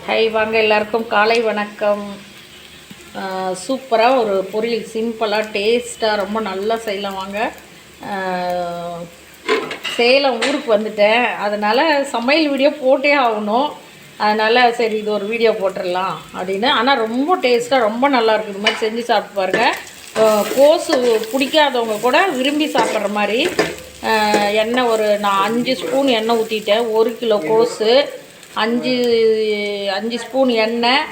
High வாங்க எல்லாருக்கும் காலை வணக்கம். சூப்பராக ஒரு பொரியல் சிம்பிளாக டேஸ்ட்டாக ரொம்ப நல்லா செய்யலாம் வாங்க. சேலம் ஊருக்கு வந்துட்டேன், அதனால் சமையல் வீடியோ போட்டே ஆகணும். அதனால் சரி இது ஒரு வீடியோ போட்டுடலாம் அப்படின்னு. ஆனால் ரொம்ப டேஸ்ட்டாக ரொம்ப நல்லாயிருக்கு. இது மாதிரி செஞ்சு சாப்பிட்டு பாருங்கள். கோஸு பிடிக்காதவங்க கூட விரும்பி சாப்பிட்ற மாதிரி எண்ணெய் நான் 5 ஸ்பூன் எண்ணெய் ஊற்றிட்டேன். 1 கிலோ கோஸு, 5 ஸ்பூன் எண்ணெய்,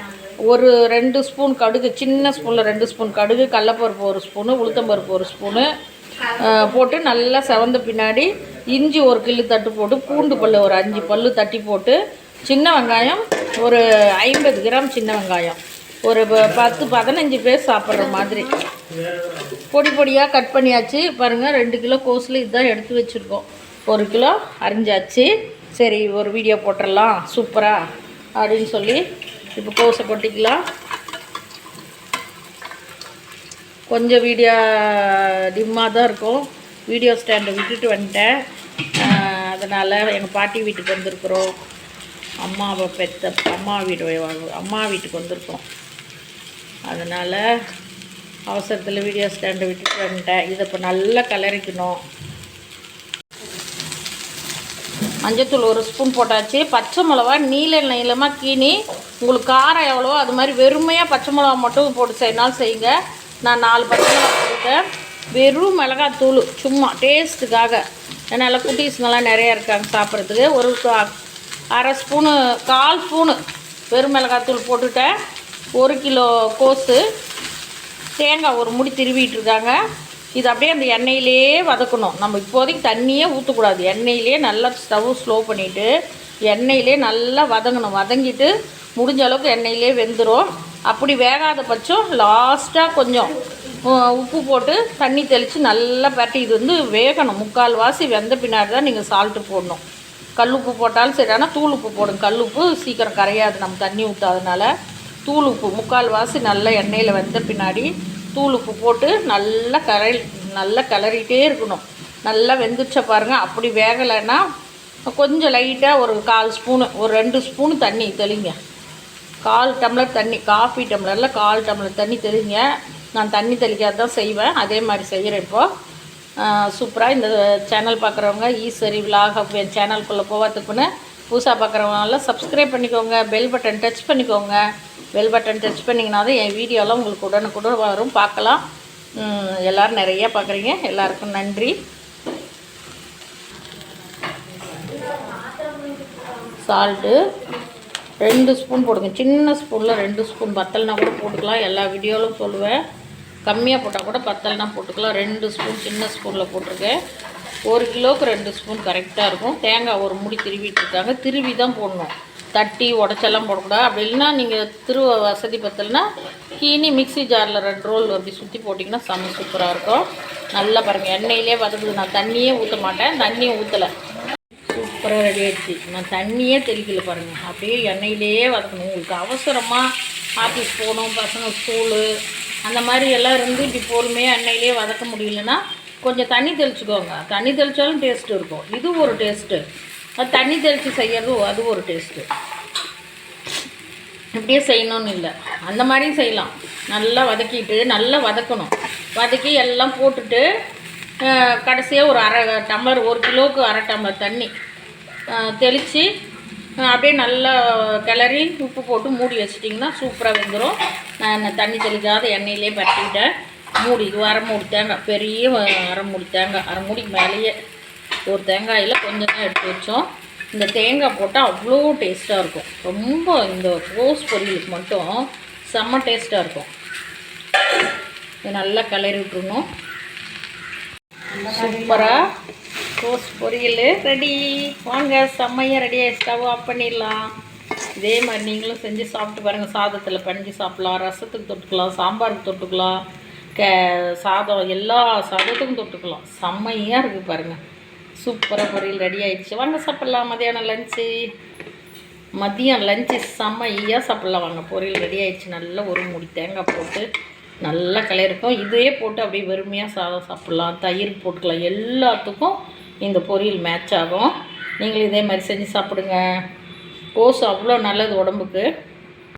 2 ஸ்பூன் கடுகு, சின்ன ஸ்பூனில் 2 ஸ்பூன் கடுகு, கடலப்பருப்பு 1 ஸ்பூனு, உளுத்தம்பருப்பு 1 ஸ்பூனு போட்டு நல்லா செவந்த பின்னாடி இஞ்சி 1 கிலோ தட்டு போட்டு, பூண்டு பல் ஒரு 5 பல் தட்டி போட்டு, சின்ன வெங்காயம் ஒரு 50 கிராம் சின்ன வெங்காயம், ஒரு 10-15 பேர் சாப்பிட்ற மாதிரி பொடி பொடியாக கட் பண்ணியாச்சு. பாருங்கள் 2 கிலோ கோஸில் இதுதான் எடுத்து வச்சுருக்கோம். 1 கிலோ அரிஞ்சாச்சு. சரி ஒரு வீடியோ போட்டுடலாம் சூப்பராக அப்படின்னு சொல்லி இப்போ கோஸை கொட்டிக்கலாம். கொஞ்சம் வீடியோ டிம்மாக தான் இருக்கும். வீடியோ ஸ்டாண்டை விட்டுட்டு வந்துட்டேன். அதனால் எங்கள் பாட்டி வீட்டுக்கு வந்திருக்குறோம். அம்மா வீட்டுக்கு வந்திருக்கோம். அதனால் அவசரத்தில் வீடியோ ஸ்டாண்டை விட்டுட்டு வந்துட்டேன். இதை இப்போ நல்லா கிளறிக்கணும். மஞ்சத்தூள் 1 ஸ்பூன் போட்டாச்சு. பச்சை மிளகா நீளமாக கீனி, உங்களுக்கு காரம் எவ்வளவோ அது மாதிரி வெறுமையாக பச்சை மிளகா மட்டும் போட்டு செய்யனாலும் செய்யுங்க. நான் 4 பச்சை மிளகா போட்டேன். வெறும் மிளகாத்தூள் சும்மா டேஸ்ட்டுக்காக. ஏன்னா எல்லாம் குட்டீஸ்ங்கெல்லாம் நிறையா இருக்காங்க சாப்பிட்றதுக்கு. ஒரு 1/2 ஸ்பூனு 1/4 ஸ்பூனு வெறும் மிளகாத்தூள் போட்டுட்டேன். 1 கிலோ கோஸு, தேங்காய் ஒரு முடி திருவிட்டு இருக்காங்க. இது அப்படியே அந்த எண்ணெயிலே வதக்கணும். நம்ம இப்போதைக்கு தண்ணியே ஊற்றக்கூடாது. எண்ணெயிலே நல்லா ஸ்டவ் ஸ்லோ பண்ணிவிட்டு எண்ணெயிலே நல்லா வதங்கணும். வதங்கிட்டு முடிஞ்ச அளவுக்கு எண்ணெயிலே வெந்துடும். அப்படி வேகாத பட்சம் லாஸ்ட்டாக கொஞ்சம் உப்பு போட்டு தண்ணி தெளித்து நல்லா பரட்டி இது வேகணும். 3/4 வாசி வெந்த பின்னாடி தான் நீங்கள் சால்ட்டு போடணும். கல் உப்பு போட்டாலும் சரி, ஆனால் தூள் உப்பு போடுங்க. கல் உப்பு சீக்கிரம் கரையாது நம்ம தண்ணி ஊற்றாதனால. தூள் உப்பு 3/4 வாசி நல்லா எண்ணெயில் வெந்த பின்னாடி தூள் உப்பு போட்டு நல்லா கிளறிட்டே இருக்கணும். நல்லா வெந்துச்ச பாருங்கள். அப்படி வேகலைன்னா கொஞ்சம் லைட்டாக ஒரு 1/4 ஸ்பூனு, ஒரு 2 ஸ்பூனு தண்ணி தெளிங்க. 1/4 டம்ளர் தண்ணி, காஃபி டம்ளரில் 1/4 டம்ளர் தண்ணி தெளிங்க. நான் தண்ணி தெளிக்காது தான் செய்வேன். அதே மாதிரி செய்கிறேன். இப்போது சூப்பராக இந்த சேனல் பார்க்குறவங்க ஈஸ்வரி விலாக் என் சேனலுக்குள்ளே போகிறதுக்குன்னு புதுசாக பார்க்குறவங்களாம் சப்ஸ்கிரைப் பண்ணிக்கோங்க. பெல் பட்டன் டச் பண்ணிக்கோங்க. பெல் பட்டன் டச் பண்ணிங்கன்னா தான் என் வீடியோலாம் உங்களுக்கு உடனுக்குடன் வரும், பார்க்கலாம். எல்லோரும் நிறையா பார்க்குறீங்க, எல்லாருக்கும் நன்றி. சால்ட்டு 2 ஸ்பூன் போடுங்க. சின்ன ஸ்பூனில் 2 ஸ்பூன், பத்தலைனா கூட போட்டுக்கலாம். எல்லா வீடியோவிலும் சொல்லுவேன். கம்மியாக போட்டால் கூட பத்தலைனா போட்டுக்கலாம். 2 ஸ்பூன் சின்ன ஸ்பூனில் போட்டிருக்கேன். 1 கிலோவுக்கு 2 ஸ்பூன் கரெக்டாக இருக்கும். தேங்காய் ஒரு முடி திருவிட்டு இருக்காங்க. திருவி தான் போடணும், தட்டி உடச்செல்லாம் போடக்கூடாது. அப்படி இல்லைன்னா நீங்கள் திருவ வசதி பத்தலைன்னா கீனி மிக்ஸி ஜாரில் 2 ரோல் அப்படி சுற்றி போட்டிங்கன்னா செம்ம சூப்பராக இருக்கும். நல்லா பாருங்கள் எண்ணெயிலே வதக்குது. நான் தண்ணியே ஊற்ற மாட்டேன், தண்ணியை ஊற்றலை. சூப்பராக ரெடி ஆகிடுச்சு. நான் தண்ணியே தெளிக்கல பாருங்கள். அப்படியே எண்ணெயிலே வதக்கணும். உங்களுக்கு அவசரமாக ஆஃபீஸ் போகணும், பசங்க ஸ்கூலு அந்த மாதிரி எல்லாம் இருந்து இப்படி பொறுமையாக எண்ணெயிலே வதக்க முடியலன்னா கொஞ்சம் தண்ணி தெளிச்சுக்கோங்க. தண்ணி தெளித்தாலும் டேஸ்ட்டு இருக்கும். இது ஒரு டேஸ்ட்டு. அது தண்ணி தெளித்து செய்கிறது அது ஒரு டேஸ்ட்டு. இப்படியே செய்யணும்னு இல்லை, அந்த மாதிரியும் செய்யலாம். நல்லா வதக்கிட்டு நல்லா வதக்கணும். வதக்கி எல்லாம் போட்டுட்டு கடைசியாக ஒரு 1/2 டம்ளர், 1 கிலோவுக்கு 1/2 டம்ளர் தண்ணி தெளித்து அப்படியே நல்லா கிளறி உப்பு போட்டு மூடி வச்சிட்டிங்கன்னா சூப்பராக வெந்துடும். நான் தண்ணி தெளிக்காத எண்ணெயிலே பரட்டிக்கிட்டேன். மூடி இது 1/2 மூடி தேங்காய், பெரிய 1/2 மூடி தேங்காய், 1/2 மூடிக்கு மேலேயே ஒரு தேங்காயில் கொஞ்சம் தான் எடுத்து வச்சோம். இந்த தேங்காய் போட்டால் அவ்வளோ டேஸ்ட்டாக இருக்கும். ரொம்ப இந்த கோஸ் பொரியலுக்கு மட்டும் செம்ம டேஸ்ட்டாக இருக்கும். இது நல்லா கிளறி விட்டுருணும். சூப்பராக கோஸ் பொரியல் ரெடி. வாங்க செம்மையாக ரெடியாக ஸ்டவ் ஆஃப் பண்ணிடலாம். இதே மாதிரி நீங்களும் செஞ்சு சாப்பிட்டு பாருங்கள். சாதத்தில் பஞ்சு சாப்பிட்லாம், ரசத்துக்கு தொட்டுக்கலாம், சாம்பாருக்கு தொட்டுக்கலாம், சாதம் எல்லா சாதத்துக்கும் தொட்டுக்கலாம். செம்மையாக இருக்குது பாருங்கள். சூப்பராக பொரியல் ரெடி ஆகிடுச்சு. வாங்க சாப்பிட்லாம். மதியம் லஞ்சு செம்மையாக சாப்பிட்லாம். வாங்க பொரியல் ரெடி ஆகிடுச்சு. நல்லா ஒரு மூடி தேங்காய் போட்டு நல்லா கிளறிருக்கோம். இதே போட்டு அப்படியே வெறுமையாக சாதம் சாப்பிட்லாம், தயிர் போட்டுக்கலாம். எல்லாத்துக்கும் இந்த பொரியல் மேட்ச் ஆகும். நீங்களும் இதே மாதிரி செஞ்சு சாப்பிடுங்க. கோஸ் அவ்வளோ நல்லது உடம்புக்கு.